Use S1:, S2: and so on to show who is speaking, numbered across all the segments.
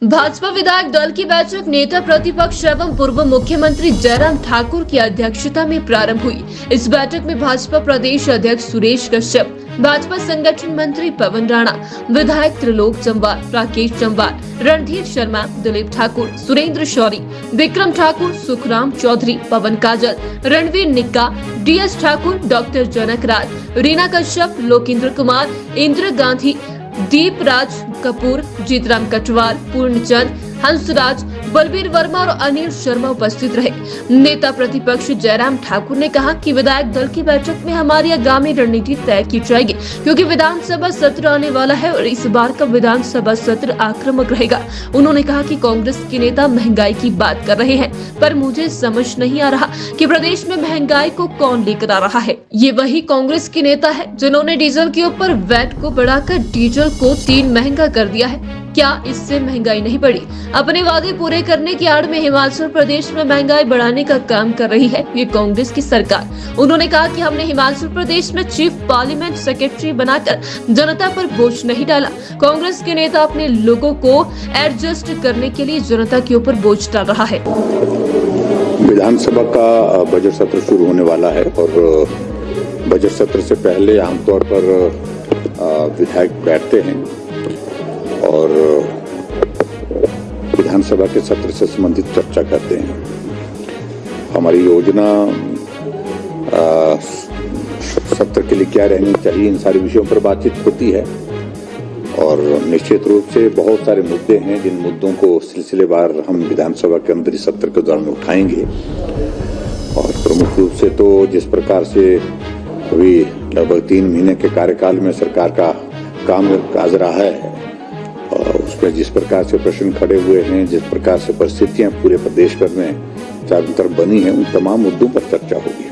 S1: भाजपा विधायक दल की बैठक नेता प्रतिपक्ष एवं पूर्व मुख्यमंत्री जयराम ठाकुर की अध्यक्षता में प्रारंभ हुई। इस बैठक में भाजपा प्रदेश अध्यक्ष सुरेश कश्यप, भाजपा संगठन मंत्री पवन राणा, विधायक त्रिलोक जम्वाल, राकेश जम्वाल, रणधीर शर्मा, दिलीप ठाकुर, सुरेंद्र शौरी, विक्रम ठाकुर, सुखराम चौधरी, पवन काजल, रणवीर निक्का, डीएस ठाकुर, डॉक्टर जनक राज, रीना कश्यप, लोकेंद्र कुमार, इंदिरा गांधी, दीपराज कपूर, जीतराम कटवाल, पूर्णचंद, हंसराज, बलबीर वर्मा और अनिल शर्मा उपस्थित रहे। नेता प्रतिपक्ष जयराम ठाकुर ने कहा कि विधायक दल की बैठक में हमारी आगामी रणनीति तय की जाएगी, क्योंकि विधानसभा सत्र आने वाला है और इस बार का विधानसभा सत्र आक्रामक रहेगा। उन्होंने कहा कि कांग्रेस के नेता महंगाई की बात कर रहे हैं, पर मुझे समझ नहीं आ रहा कि प्रदेश में महंगाई को कौन लेकर आ रहा है। ये वही कांग्रेस के नेता है जिन्होंने डीजल के ऊपर वैट को बढ़ाकर डीजल को 3 महंगा कर दिया है। क्या इससे महंगाई नहीं बढ़ी? अपने वादे पूरे करने की आड़ में हिमाचल प्रदेश में महंगाई बढ़ाने का काम कर रही है ये कांग्रेस की सरकार। उन्होंने कहा कि हमने हिमाचल प्रदेश में चीफ पार्लियामेंट सेक्रेटरी बनाकर जनता पर बोझ नहीं डाला। कांग्रेस के नेता अपने लोगों को एडजस्ट करने के लिए जनता के ऊपर बोझ डाल रहा है।
S2: विधानसभा का बजट सत्र शुरू होने वाला है और बजट सत्र से पहले आमतौर पर विधायक बैठते हैं और विधानसभा के सत्र से संबंधित चर्चा करते हैं। हमारी योजना सत्र के लिए क्या रहनी चाहिए, इन सारे विषयों पर बातचीत होती है और निश्चित रूप से बहुत सारे मुद्दे हैं जिन मुद्दों को सिलसिलेवार हम विधानसभा के अंदर इस सत्र के दौरान उठाएंगे। और प्रमुख रूप से तो जिस प्रकार से अभी लगभग 3 महीने के कार्यकाल में सरकार का काम काज रहा है, उसमें जिस प्रकार से प्रश्न खड़े हुए हैं, जिस प्रकार से परिस्थितियां पूरे प्रदेश भर में चारों तरफ बनी हैं, उन तमाम मुद्दों पर चर्चा होगी।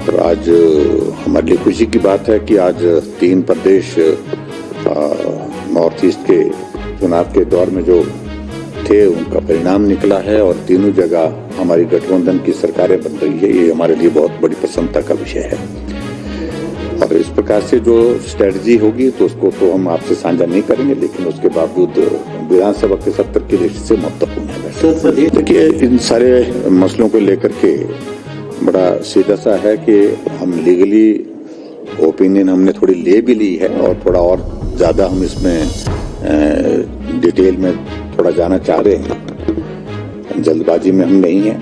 S2: और आज हमारे लिए खुशी की बात है कि आज 3 प्रदेश नॉर्थ ईस्ट के चुनाव के दौर में जो थे उनका परिणाम निकला है और तीनों जगह हमारी गठबंधन की सरकारें बन रही है। ये हमारे लिए बहुत बड़ी प्रसन्नता का विषय है और इस प्रकार से जो स्ट्रेटजी होगी तो उसको तो हम आपसे साझा नहीं करेंगे, लेकिन उसके बावजूद विधानसभा के सत्र की दृष्टि से महत्वपूर्ण है। देखिए, इन सारे मसलों को लेकर के बड़ा सीधा सा है कि हम लीगली ओपिनियन हमने थोड़ी ले भी ली है और थोड़ा और ज्यादा हम इसमें डिटेल में थोड़ा जाना चाह रहे हैं। जल्दबाजी में हम नहीं है,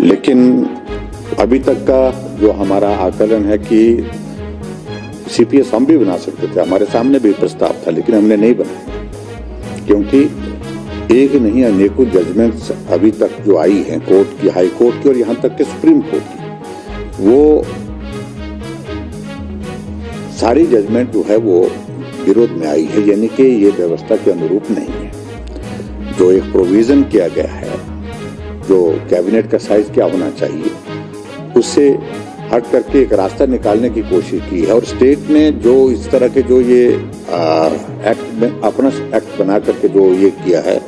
S2: लेकिन अभी तक का जो हमारा आकलन है कि सीपीएस हम भी बना सकते थे, हमारे सामने भी प्रस्ताव था, लेकिन हमने नहीं बनाया क्योंकि एक नहीं अनेकों जजमेंट्स अभी तक जो आई हैं कोर्ट की, हाई कोर्ट की और यहाँ तक के सुप्रीम कोर्ट की, वो सारी जजमेंट जो है वो विरोध में आई है, यानी कि ये व्यवस्था के अनुरूप नहीं है। जो एक प्रोविजन किया गया है, जो कैबिनेट का साइज क्या होना चाहिए, उससे हट करके एक रास्ता निकालने की कोशिश की है और स्टेट ने जो इस तरह के जो ये एक्ट में अपना एक्ट बना करके जो ये किया है,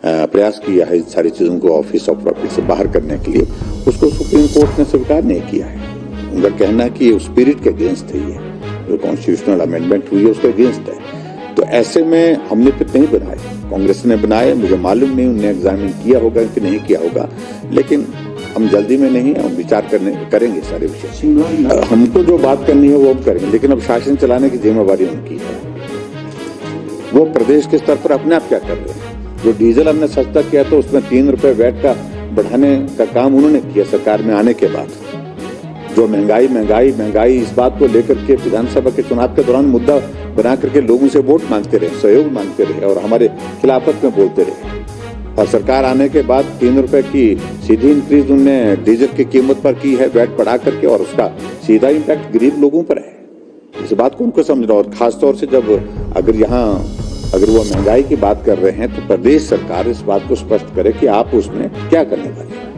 S2: प्रयास किया है इन सारी चीजों को ऑफिस ऑफ प्रॉफिट से बाहर करने के लिए, उसको सुप्रीम कोर्ट ने स्वीकार नहीं किया है। उनका कहना है कि स्पिरिट के अगेंस्ट है, ये जो कॉन्स्टिट्यूशनल अमेंडमेंट हुई है उसके अगेंस्ट है। तो ऐसे में हमने फिर नहीं बनाए, कांग्रेस ने बनाए। मुझे मालूम नहीं उन्हें एग्जामिन किया होगा कि नहीं किया होगा, लेकिन हम जल्दी में नहीं, हम विचार करेंगे सारे विषय। हमको जो बात करनी है वो हम करेंगे, लेकिन अब शासन चलाने की जिम्मेवारी उनकी है। वो प्रदेश के स्तर पर अपने आप क्या कर रहे हैं। जो डीजल हमने सस्ता किया तो उसमें 3 रुपए वैट का बढ़ाने का काम उन्होंने किया सरकार में आने के बाद। जो महंगाई इस बात को लेकर के विधानसभा के चुनाव के दौरान मुद्दा बना करके लोगों से वोट मांगते रहे, सहयोग मांगते रहे और हमारे खिलाफत में बोलते रहे। और सरकार आने के बाद 3 रुपए की सीधी इंक्रीज उन्होंने डीजल की कीमत पर की है, वैट बढ़ा करके, और उसका सीधा इम्पैक्ट गरीब लोगों पर है। इस बात को उनको समझना, और खासतौर से जब अगर वो महंगाई की बात कर रहे हैं तो प्रदेश सरकार इस बात को स्पष्ट करे कि आप उसमें क्या करने वाले हैं।